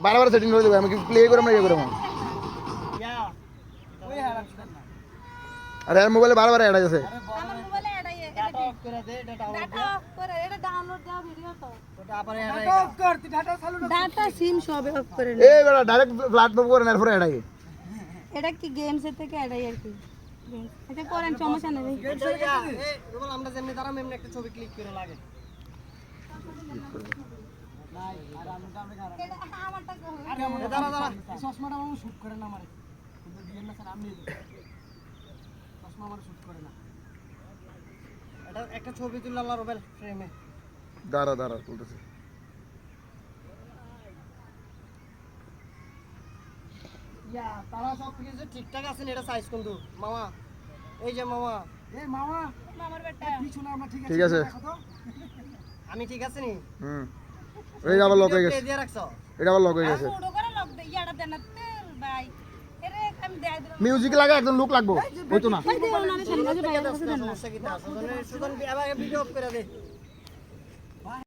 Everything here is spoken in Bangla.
বারবার সেটিং করে দেবো আমি কি প্লে করে আমরা ইয়ে করবো আরে মোবাইলে বারবার অ্যাড আছে আমার মোবাইলে অ্যাড আইয়ে ডাটা অফ করে দে ডাটা অফ করে এটা ডাউনলোড দাও ভিডিও তো ওটা আবার ডাটা অফ কর তুই ডাটা চালু না ডাটা সিম সব অফ করে নে এই বেটা ডাইরেক্ট প্ল্যাটফর্ম করে নেওয়ার পরে অ্যাড আই এটা কি গেমস থেকে অ্যাড আইয়ে আর কি এটা করেন সমস্যা নেই এই রুমাল আমরা যেমনি দাঁড়াম এমনি একটা ছবি ক্লিক করে লাগে নাই আর আমি খারাপ এটা আমারটা কো আরে দাঁড়া চশমাটা মামু শুট করে না আমারে কিন্তু দিয়েন না স্যার আমি নিয়ে দেব চশমা আমার শুট করে না এটা একটা ছবি তুললাম আর মোবাইল ফ্রেমে দাঁড়া তুলতেছি ইয়া তারা সব কিছু ঠিকঠাক আছে এটা সাইজ কিন্তু মামা এই যে মামা এই মামা মামার বেটা পিছনে আমরা ঠিক আছে আমি ঠিক আছে নি এটা আবার লক হয়ে গেছে দিয়ে রাখছো এটা আবার লক হয়ে গেছে ওড়ো করে লক দে ইয়াটা দেন না তেল ভাই এরে আমি দেই দিলাম মিউজিক লাগা একদম লুক লাগবো হইতো না ভাই দেও না সামনে ভাই সমস্যা কি তা সুজন আবার ভিডিও অফ করে দে